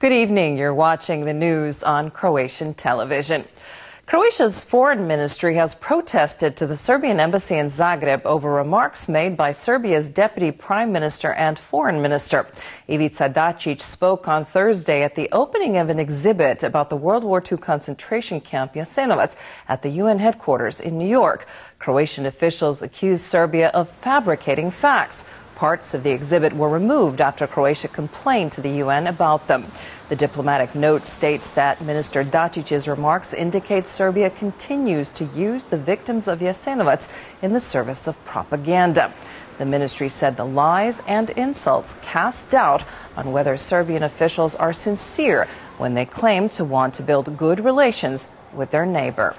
Good evening. You're watching the news on Croatian television. Croatia's foreign ministry has protested to the Serbian embassy in Zagreb over remarks made by Serbia's deputy prime minister and foreign minister. Ivica Dačić spoke on Thursday at the opening of an exhibit about the World War II concentration camp Jasenovac at the UN headquarters in New York. Croatian officials accused Serbia of fabricating facts. Parts of the exhibit were removed after Croatia complained to the UN about them. The diplomatic note states that Minister Dačić's remarks indicate Serbia continues to use the victims of Jasenovac in the service of propaganda. The ministry said the lies and insults cast doubt on whether Serbian officials are sincere when they claim to want to build good relations with their neighbor.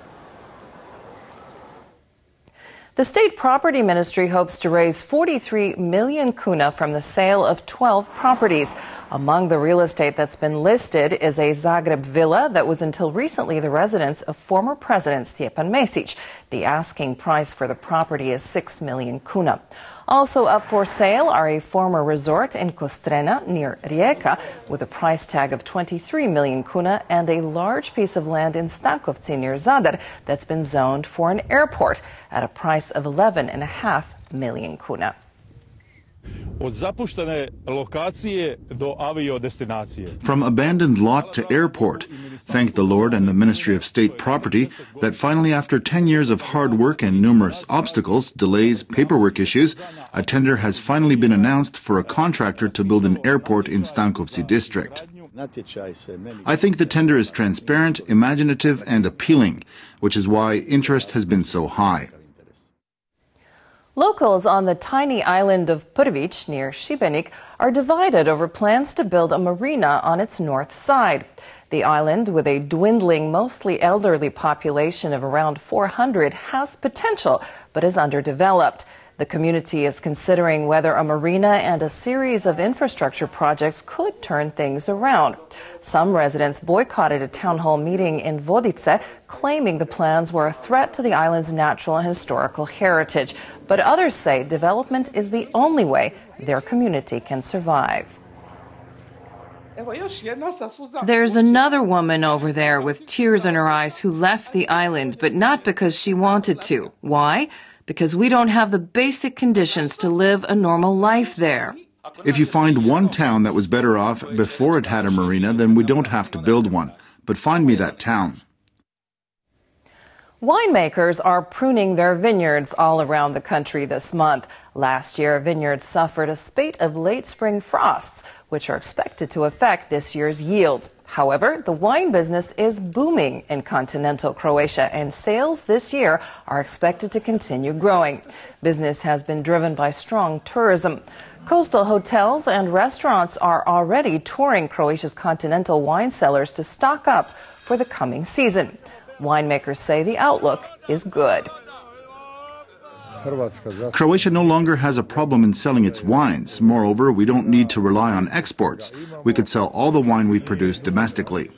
The State Property Ministry hopes to raise 43 million kuna from the sale of 12 properties. Among the real estate that's been listed is a Zagreb villa that was until recently the residence of former President Stjepan Mesić. The asking price for the property is 6 million kuna. Also up for sale are a former resort in Kostrena near Rijeka with a price tag of 23 million kuna and a large piece of land in Stankovci near Zadar that's been zoned for an airport at a price of 11.5 million kuna. From abandoned lot to airport. Thank the Lord and the Ministry of State Property that finally, after 10 years of hard work and numerous obstacles, delays, paperwork issues, a tender has finally been announced for a contractor to build an airport in Stankovci district. I think the tender is transparent, imaginative and appealing, which is why interest has been so high. Locals on the tiny island of Prvić near Šibenik are divided over plans to build a marina on its north side. The island, with a dwindling, mostly elderly population of around 400, has potential but is underdeveloped. The community is considering whether a marina and a series of infrastructure projects could turn things around. Some residents boycotted a town hall meeting in Vodice, claiming the plans were a threat to the island's natural and historical heritage. But others say development is the only way their community can survive. There's another woman over there with tears in her eyes who left the island, but not because she wanted to. Why? Because we don't have the basic conditions to live a normal life there. If you find one town that was better off before it had a marina, then we don't have to build one. But find me that town. Winemakers are pruning their vineyards all around the country this month. Last year, vineyards suffered a spate of late spring frosts, which are expected to affect this year's yields. However, the wine business is booming in continental Croatia, and sales this year are expected to continue growing. Business has been driven by strong tourism. Coastal hotels and restaurants are already touring Croatia's continental wine cellars to stock up for the coming season. Winemakers say the outlook is good. Croatia no longer has a problem in selling its wines. Moreover, we don't need to rely on exports. We could sell all the wine we produce domestically.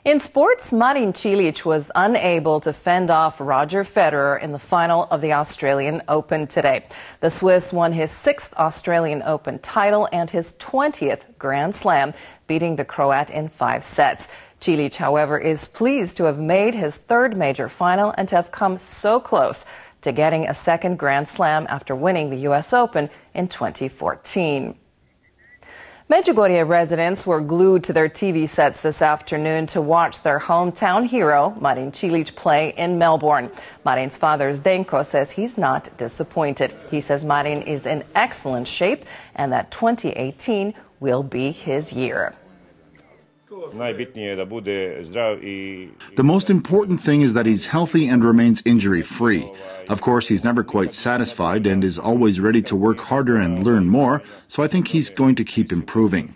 In sports, Marin Cilic was unable to fend off Roger Federer in the final of the Australian Open today. The Swiss won his 6th Australian Open title and his 20th Grand Slam, beating the Croat in 5 sets. Cilic, however, is pleased to have made his 3rd major final and to have come so close to getting a 2nd Grand Slam after winning the U.S. Open in 2014. Međugorje residents were glued to their TV sets this afternoon to watch their hometown hero, Marin Cilic, play in Melbourne. Marin's father, Zdenko, says he's not disappointed. He says Marin is in excellent shape and that 2018 will be his year. The most important thing is that he's healthy and remains injury-free. Of course, he's never quite satisfied and is always ready to work harder and learn more, so I think he's going to keep improving.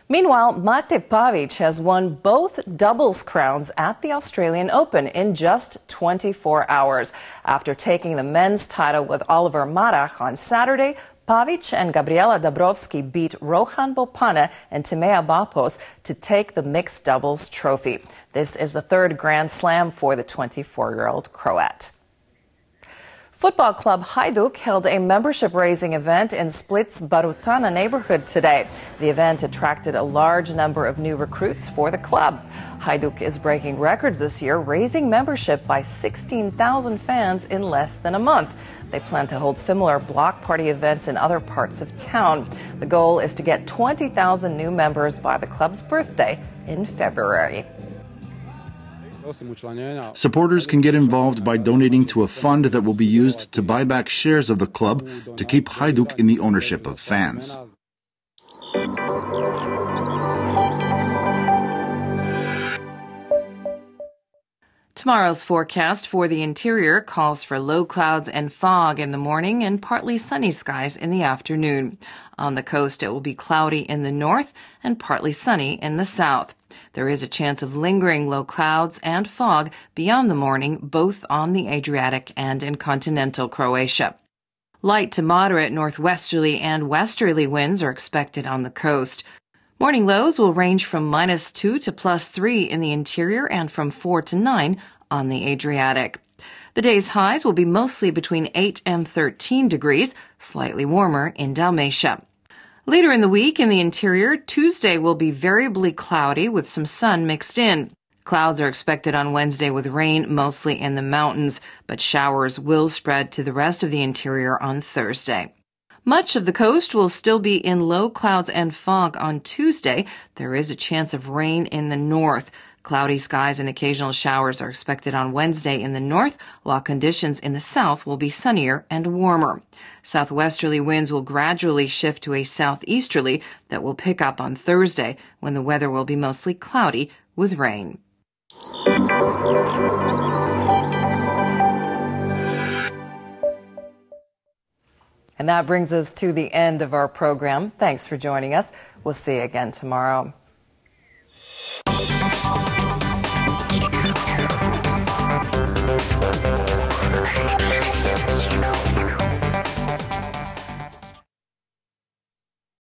Meanwhile, Mate Pavić has won both doubles crowns at the Australian Open in just 24 hours. After taking the men's title with Oliver Marach on Saturday, Pavić and Gabriela Dabrowski beat Rohan Bopana and Timea Bapos to take the mixed doubles trophy. This is the 3rd Grand Slam for the 24-year-old Croat. Football club Hajduk held a membership-raising event in Split's Barutana neighborhood today. The event attracted a large number of new recruits for the club. Hajduk is breaking records this year, raising membership by 16,000 fans in less than a month. They plan to hold similar block party events in other parts of town. The goal is to get 20,000 new members by the club's birthday in February. Supporters can get involved by donating to a fund that will be used to buy back shares of the club to keep Hajduk in the ownership of fans. Tomorrow's forecast for the interior calls for low clouds and fog in the morning and partly sunny skies in the afternoon. On the coast, it will be cloudy in the north and partly sunny in the south. There is a chance of lingering low clouds and fog beyond the morning, both on the Adriatic and in continental Croatia. Light to moderate northwesterly and westerly winds are expected on the coast. Morning lows will range from -2 to +3 in the interior and from 4 to 9 on the Adriatic. The day's highs will be mostly between 8 and 13 degrees, slightly warmer in Dalmatia. Later in the week in the interior, Tuesday will be variably cloudy with some sun mixed in. Clouds are expected on Wednesday with rain mostly in the mountains, but showers will spread to the rest of the interior on Thursday. Much of the coast will still be in low clouds and fog on Tuesday. There is a chance of rain in the north. Cloudy skies and occasional showers are expected on Wednesday in the north, while conditions in the south will be sunnier and warmer. Southwesterly winds will gradually shift to a southeasterly that will pick up on Thursday, when the weather will be mostly cloudy with rain. And that brings us to the end of our program. Thanks for joining us. We'll see you again tomorrow.